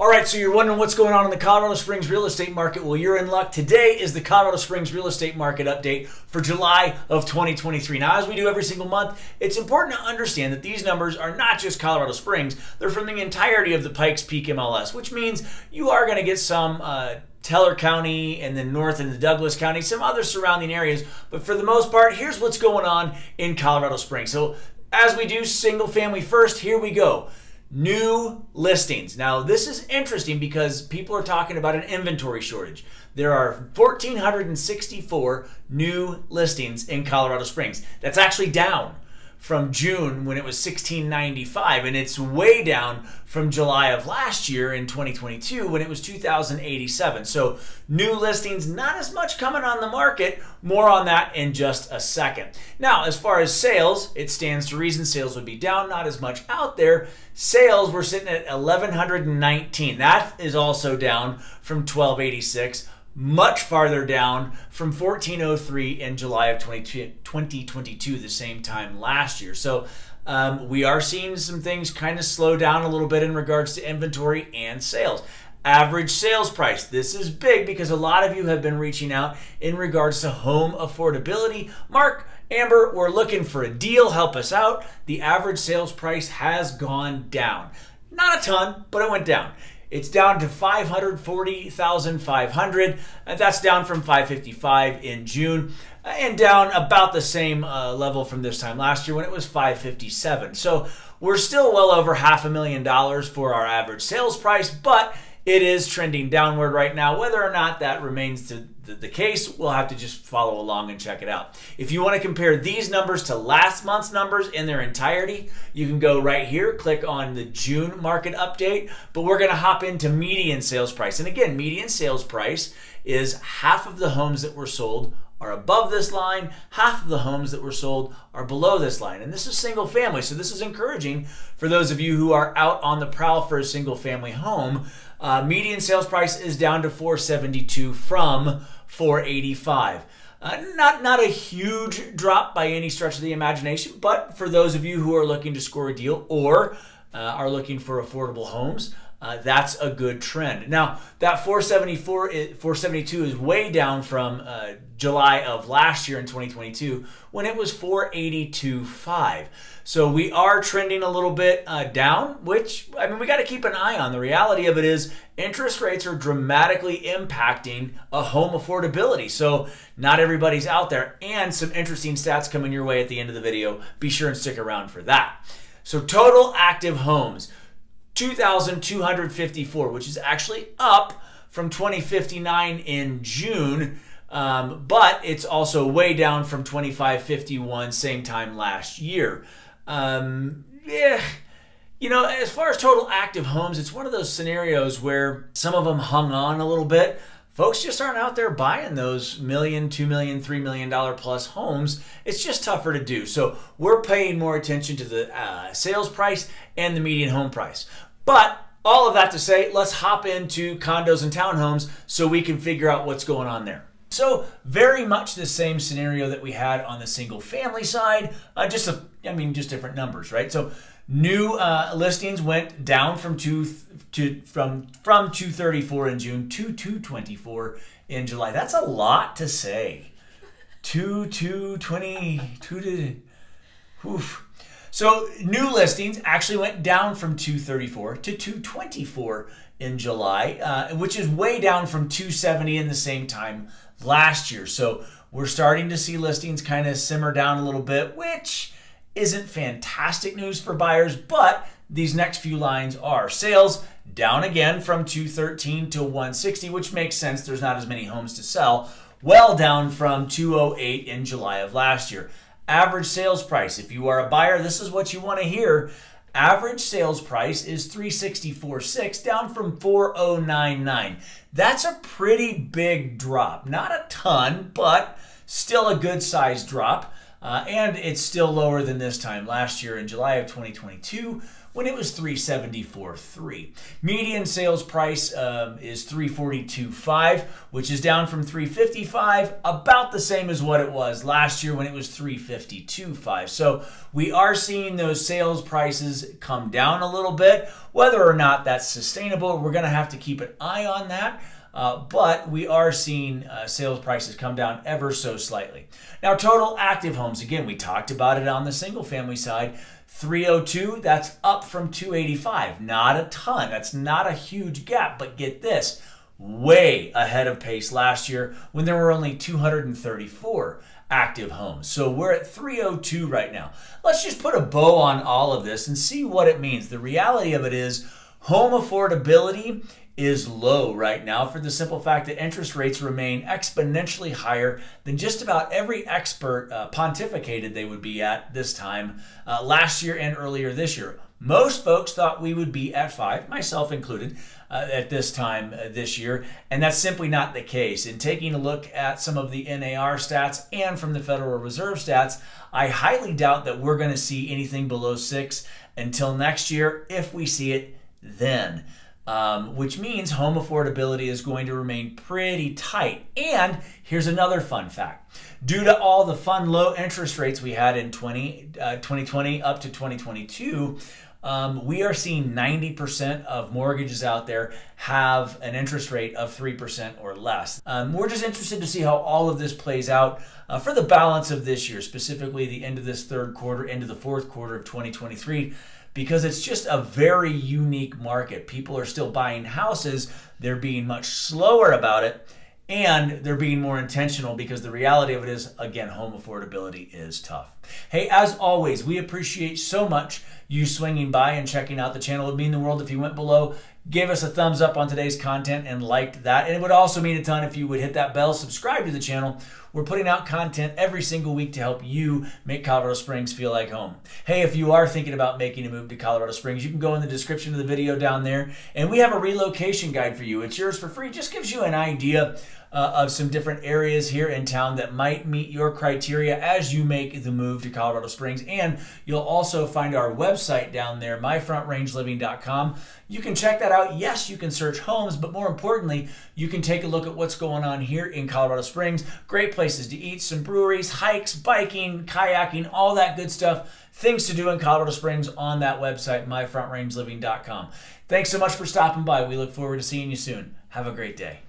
All right, so you're wondering what's going on in the Colorado Springs real estate market. Well, you're in luck. Today is the Colorado Springs real estate market update for July of 2023. Now, as we do every single month, it's important to understand that these numbers are not just Colorado Springs. They're from the entirety of the Pikes Peak MLS, which means you are going to get some Teller County and then north into Douglas County, some other surrounding areas. But for the most part, here's what's going on in Colorado Springs. So as we do single family first, here we go. New listings. Now, this is interesting because people are talking about an inventory shortage. There are 1,464 new listings in Colorado Springs. That's actually down from June when it was 1,695, and it's way down from July of last year in 2022 when it was 2,087. So new listings, not as much coming on the market. More on that in just a second. Now, as far as sales, it stands to reason sales would be down, not as much out there. Sales, we're sitting at 1,119. That is also down from 1,286. Much farther down from 1,403 in July of 2022, the same time last year. So we are seeing some things kind of slow down a little bit in regards to inventory and sales. Average sales price. This is big because a lot of you have been reaching out in regards to home affordability. Mark, Amber, we're looking for a deal. Help us out. The average sales price has gone down. Not a ton, but it went down. It's down to $540,500. That's down from $555 in June and down about the same level from this time last year when it was $557. So we're still well over $500,000 for our average sales price, but it is trending downward right now. Whether or not that remains the case, we'll have to just follow along and check it out. If you want to compare these numbers to last month's numbers in their entirety, you can go right here, click on the June market update, but we're going to hop into median sales price. And again, median sales price is half of the homes that were sold are above this line, half of the homes that were sold are below this line. And this is single family, so this is encouraging for those of you who are out on the prowl for a single family home. Median sales price is down to $472 from $485. Not a huge drop by any stretch of the imagination, but for those of you who are looking to score a deal or are looking for affordable homes, that's a good trend. Now, that 472 is way down from July of last year in 2022 when it was 482.5. So we are trending a little bit down, which, I mean, we got to keep an eye on. The reality of it is interest rates are dramatically impacting a home affordability. So not everybody's out there, and some interesting stats coming your way at the end of the video. Be sure and stick around for that. So total active homes, 2,254, which is actually up from 2,059 in June, but it's also way down from 2,551 same time last year. Yeah, you know, as far as total active homes, it's one of those scenarios where some of them hung on a little bit. Folks just aren't out there buying those $1 million, $2 million, $3 million plus homes. It's just tougher to do. So we're paying more attention to the sales price and the median home price. But all of that to say, let's hop into condos and townhomes so we can figure out what's going on there. So very much the same scenario that we had on the single family side, just different numbers, right? So new listings went down from 234 in June to 224 in July. That's a lot to say. 220. Oof. So new listings actually went down from 234 to 224 in July, which is way down from 270 in the same time last year. So we're starting to see listings kind of simmer down a little bit, which isn't fantastic news for buyers, but these next few lines are. Sales down again from 213 to 160, which makes sense. There's not as many homes to sell. Well down from 208 in July of last year. Average sales price. If you are a buyer, this is what you want to hear. Average sales price is $364,600, down from $409,900. That's a pretty big drop. Not a ton, but still a good size drop. And it's still lower than this time last year in July of 2022 when it was 374.3. Median sales price is 342.5, which is down from 355, about the same as what it was last year when it was 352.5. So we are seeing those sales prices come down a little bit. Whether or not that's sustainable, we're going to have to keep an eye on that. But we are seeing sales prices come down ever so slightly. Now, total active homes, again, we talked about it on the single family side, 302, that's up from 285. Not a ton. That's not a huge gap, but get this, way ahead of pace last year when there were only 234 active homes. So we're at 302 right now. Let's just put a bow on all of this and see what it means. The reality of it is home affordability is low right now for the simple fact that interest rates remain exponentially higher than just about every expert pontificated they would be at this time last year and earlier this year. Most folks thought we would be at 5, myself included, at this time this year, and that's simply not the case. In taking a look at some of the NAR stats and from the Federal Reserve stats, I highly doubt that we're going to see anything below 6 until next year, if we see it then. Which means home affordability is going to remain pretty tight. And here's another fun fact. Due to all the fun low interest rates we had in 2020 up to 2022, we are seeing 90% of mortgages out there have an interest rate of 3% or less. We're just interested to see how all of this plays out for the balance of this year, specifically the end of this third quarter, into the fourth quarter of 2023. Because it's just a very unique market. People are still buying houses. They're being much slower about it, and they're being more intentional because the reality of it is, again, home affordability is tough. Hey, as always, we appreciate so much you swinging by and checking out the channel. It would mean the world if you went below, gave us a thumbs up on today's content and liked that. And it would also mean a ton if you would hit that bell, subscribe to the channel. We're putting out content every single week to help you make Colorado Springs feel like home. Hey, if you are thinking about making a move to Colorado Springs, you can go in the description of the video down there, and we have a relocation guide for you. It's yours for free. Just gives you an idea of some different areas here in town that might meet your criteria as you make the move to Colorado Springs. And you'll also find our website down there, myfrontrangeliving.com. You can check that out. Yes, you can search homes, but more importantly, you can take a look at what's going on here in Colorado Springs. Great places to eat, some breweries, hikes, biking, kayaking, all that good stuff. Things to do in Colorado Springs on that website, myfrontrangeliving.com. Thanks so much for stopping by. We look forward to seeing you soon. Have a great day.